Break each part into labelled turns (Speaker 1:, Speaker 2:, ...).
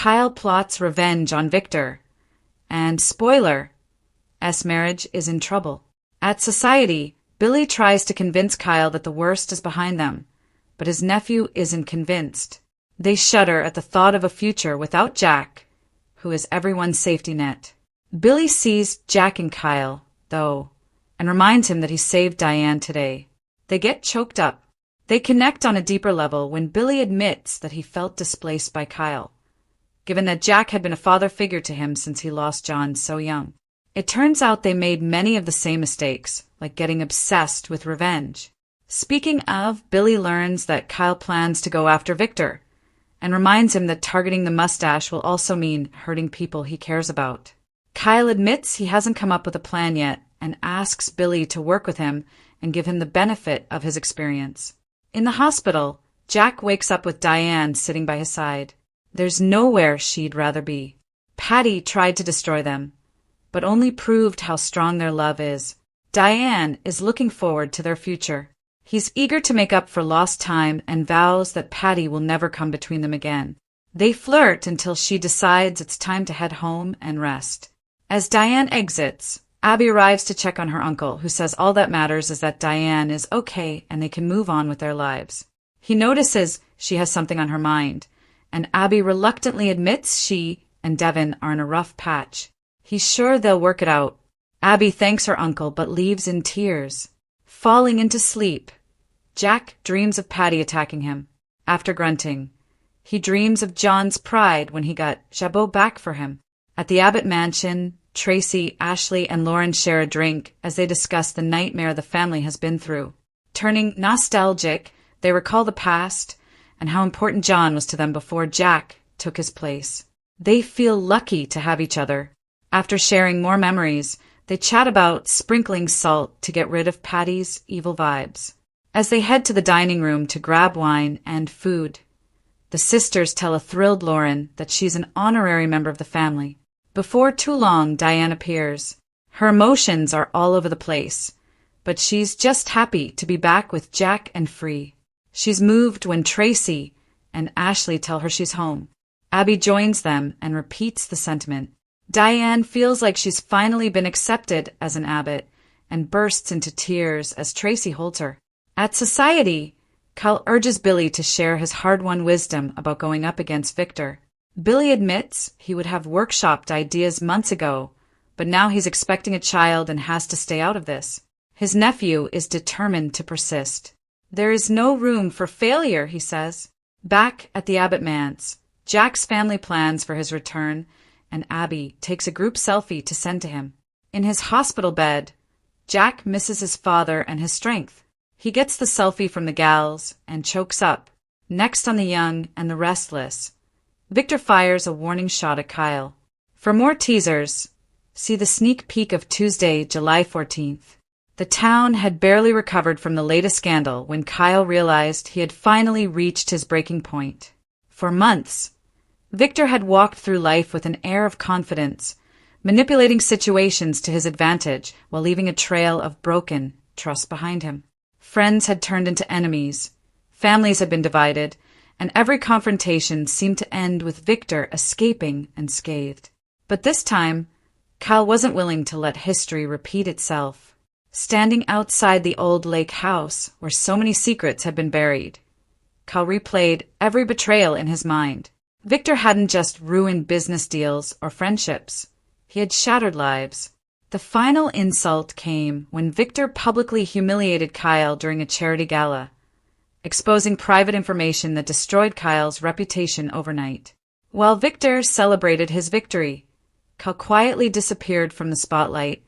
Speaker 1: Kyle plots revenge on Victor. And spoiler, marriage is in trouble. At society, Billy tries to convince Kyle that the worst is behind them, but his nephew isn't convinced. They shudder at the thought of a future without Jack, who is everyone's safety net. Billy sees Jack in Kyle, though, and reminds him that he saved Diane today. They get choked up. They connect on a deeper level when Billy admits that he felt displaced by Kyle, given that Jack had been a father figure to him since he lost John so young. It turns out they made many of the same mistakes, like getting obsessed with revenge. Speaking of, Billy learns that Kyle plans to go after Victor, and reminds him that targeting the mustache will also mean hurting people he cares about. Kyle admits he hasn't come up with a plan yet, and asks Billy to work with him and give him the benefit of his experience. In the hospital, Jack wakes up with Diane sitting by his side. There's nowhere she'd rather be. Patty tried to destroy them, but only proved how strong their love is. Diane is looking forward to their future. He's eager to make up for lost time and vows that Patty will never come between them again. They flirt until she decides it's time to head home and rest. As Diane exits, Abby arrives to check on her uncle, who says all that matters is that Diane is okay and they can move on with their lives. He notices she has something on her mind, and Abby reluctantly admits she and Devin are in a rough patch. He's sure they'll work it out. Abby thanks her uncle but leaves in tears. Falling into sleep, Jack dreams of Patty attacking him. After grunting, he dreams of John's pride when he got Jabot back for him. At the Abbott mansion, Tracy, Ashley, and Lauren share a drink as they discuss the nightmare the family has been through. Turning nostalgic, they recall the past and how important John was to them before Jack took his place. They feel lucky to have each other. After sharing more memories, they chat about sprinkling salt to get rid of Patty's evil vibes. As they head to the dining room to grab wine and food, the sisters tell a thrilled Lauren that she's an honorary member of the family. Before too long, Diane appears. Her emotions are all over the place, but she's just happy to be back with Jack and free. She's moved when Tracy and Ashley tell her she's home. Abby joins them and repeats the sentiment. Diane feels like she's finally been accepted as an Abbott and bursts into tears as Tracy holds her. At society, Kyle urges Billy to share his hard-won wisdom about going up against Victor. Billy admits he would have workshopped ideas months ago, but now he's expecting a child and has to stay out of this. His nephew is determined to persist. There is no room for failure, he says. Back at the Abbott manse, Jack's family plans for his return, and Abby takes a group selfie to send to him. In his hospital bed, Jack misses his father and his strength. He gets the selfie from the gals and chokes up. Next on the young and the restless, Victor fires a warning shot at Kyle. For more teasers, see the sneak peek of Tuesday, July 14th. The town had barely recovered from the latest scandal when Kyle realized he had finally reached his breaking point. For months, Victor had walked through life with an air of confidence, manipulating situations to his advantage while leaving a trail of broken trust behind him. Friends had turned into enemies, families had been divided, and every confrontation seemed to end with Victor escaping unscathed. But this time, Kyle wasn't willing to let history repeat itself. Standing outside the old lake house, where so many secrets had been buried, Kyle replayed every betrayal in his mind. Victor hadn't just ruined business deals or friendships. He had shattered lives. The final insult came when Victor publicly humiliated Kyle during a charity gala, exposing private information that destroyed Kyle's reputation overnight. While Victor celebrated his victory, Kyle quietly disappeared from the spotlight,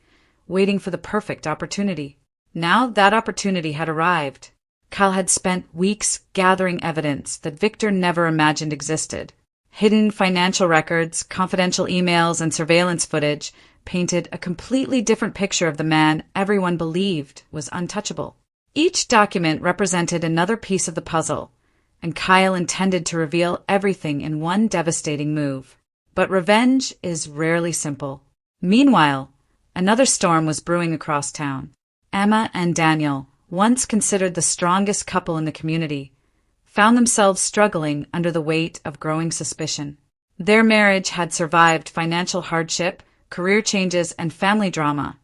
Speaker 1: waiting for the perfect opportunity. Now that opportunity had arrived. Kyle had spent weeks gathering evidence that Victor never imagined existed. Hidden financial records, confidential emails, and surveillance footage painted a completely different picture of the man everyone believed was untouchable. Each document represented another piece of the puzzle, and Kyle intended to reveal everything in one devastating move. But revenge is rarely simple. Meanwhile, another storm was brewing across town. Emma and Daniel, once considered the strongest couple in the community, found themselves struggling under the weight of growing suspicion. Their marriage had survived financial hardship, career changes, and family drama,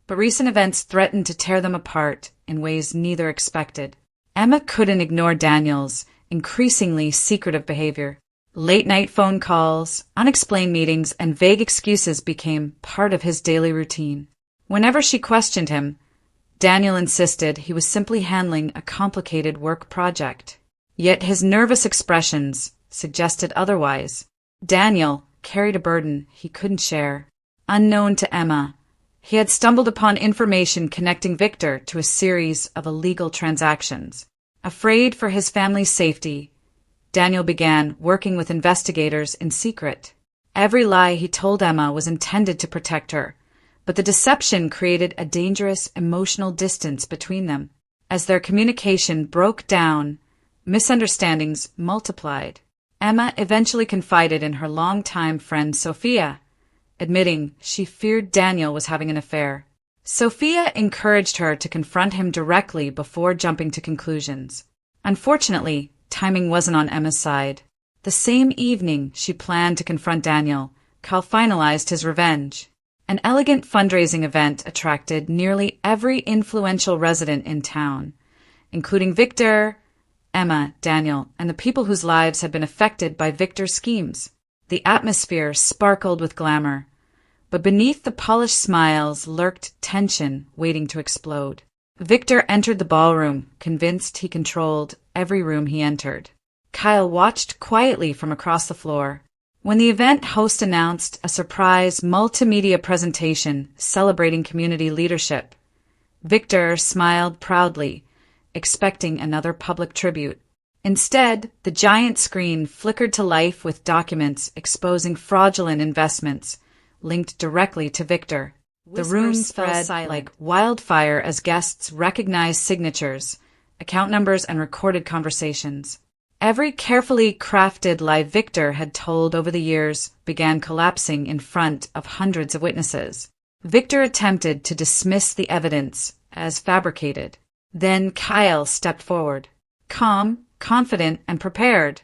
Speaker 1: but recent events threatened to tear them apart in ways neither expected. Emma couldn't ignore Daniel's increasingly secretive behavior. Late-night phone calls, unexplained meetings, and vague excuses became part of his daily routine. Whenever she questioned him, Daniel insisted he was simply handling a complicated work project. Yet his nervous expressions suggested otherwise. Daniel carried a burden he couldn't share. Unknown to Emma, he had stumbled upon information connecting Victor to a series of illegal transactions. Afraid for his family's safety, Daniel began working with investigators in secret. Every lie he told Emma was intended to protect her, but the deception created a dangerous emotional distance between them. As their communication broke down, misunderstandings multiplied. Emma eventually confided in her longtime friend Sophia, admitting she feared Daniel was having an affair. Sophia encouraged her to confront him directly before jumping to conclusions. Unfortunately, timing wasn't on Emma's side. The same evening she planned to confront Daniel, Kyle finalized his revenge. An elegant fundraising event attracted nearly every influential resident in town, including Victor, Emma, Daniel, and the people whose lives had been affected by Victor's schemes. The atmosphere sparkled with glamour, but beneath the polished smiles lurked tension waiting to explode. Victor entered the ballroom, convinced he controlled every room he entered. Kyle watched quietly from across the floor. When the event host announced a surprise multimedia presentation celebrating community leadership, Victor smiled proudly, expecting another public tribute. Instead, the giant screen flickered to life with documents exposing fraudulent investments linked directly to Victor. The room spread like wildfire as guests recognized signatures, account numbers, and recorded conversations. Every carefully crafted lie Victor had told over the years began collapsing in front of hundreds of witnesses. Victor attempted to dismiss the evidence as fabricated. Then Kyle stepped forward. Calm, confident, and prepared,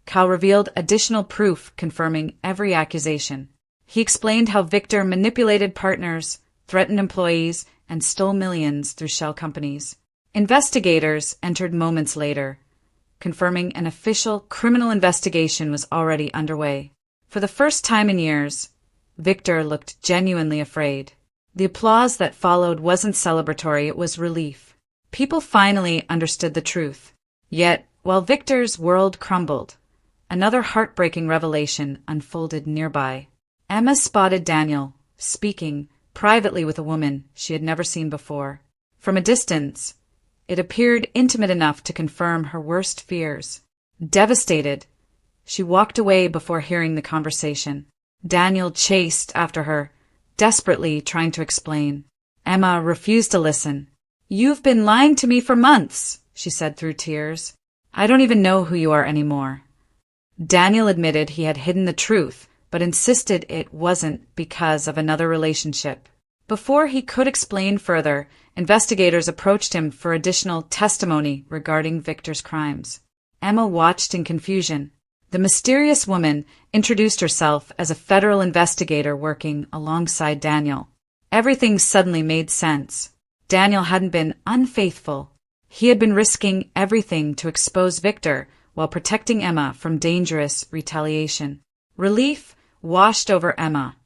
Speaker 1: Kyle revealed additional proof confirming every accusation. He explained how Victor manipulated partners, threatened employees, and stole millions through shell companies. Investigators entered moments later, confirming an official criminal investigation was already underway. For the first time in years, Victor looked genuinely afraid. The applause that followed wasn't celebratory, it was relief. People finally understood the truth. Yet, while Victor's world crumbled, another heartbreaking revelation unfolded nearby. Emma spotted Daniel, speaking privately with a woman she had never seen before. From a distance, it appeared intimate enough to confirm her worst fears. Devastated, she walked away before hearing the conversation. Daniel chased after her, desperately trying to explain. Emma refused to listen. "You've been lying to me for months," she said through tears. "I don't even know who you are anymore." Daniel admitted he had hidden the truth, but insisted it wasn't because of another relationship. Before he could explain further, investigators approached him for additional testimony regarding Victor's crimes. Emma watched in confusion. The mysterious woman introduced herself as a federal investigator working alongside Daniel. Everything suddenly made sense. Daniel hadn't been unfaithful. He had been risking everything to expose Victor while protecting Emma from dangerous retaliation. Relief washed over Emma,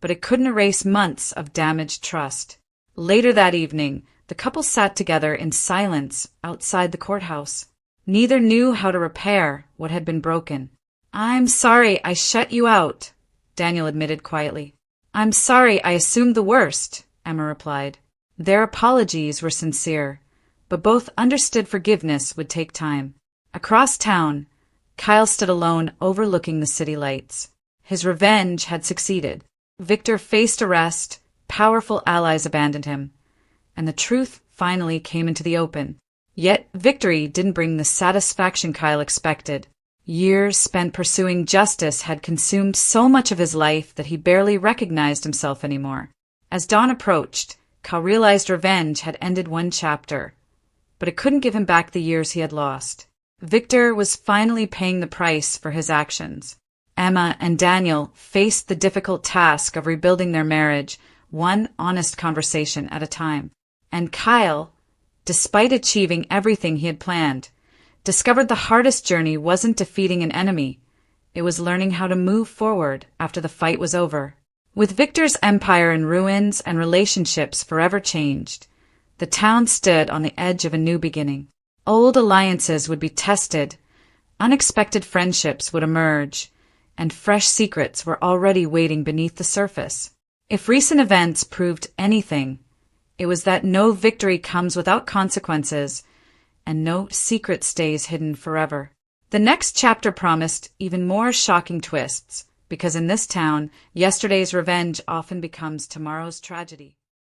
Speaker 1: but it couldn't erase months of damaged trust. Later that evening, the couple sat together in silence outside the courthouse. Neither knew how to repair what had been broken. "I'm sorry I shut you out," Daniel admitted quietly. "I'm sorry I assumed the worst," Emma replied. Their apologies were sincere, but both understood forgiveness would take time. Across town, Kyle stood alone overlooking the city lights. His revenge had succeeded. Victor faced arrest, powerful allies abandoned him, and the truth finally came into the open. Yet victory didn't bring the satisfaction Kyle expected. Years spent pursuing justice had consumed so much of his life that he barely recognized himself anymore. As dawn approached, Kyle realized revenge had ended one chapter, but it couldn't give him back the years he had lost. Victor was finally paying the price for his actions. Emma and Daniel faced the difficult task of rebuilding their marriage, one honest conversation at a time. And Kyle, despite achieving everything he had planned, discovered the hardest journey wasn't defeating an enemy. It was learning how to move forward after the fight was over. With Victor's empire in ruins and relationships forever changed, the town stood on the edge of a new beginning. Old alliances would be tested, unexpected friendships would emerge, and fresh secrets were already waiting beneath the surface. If recent events proved anything, it was that no victory comes without consequences, and no secret stays hidden forever. The next chapter promised even more shocking twists, because in this town, yesterday's revenge often becomes tomorrow's tragedy.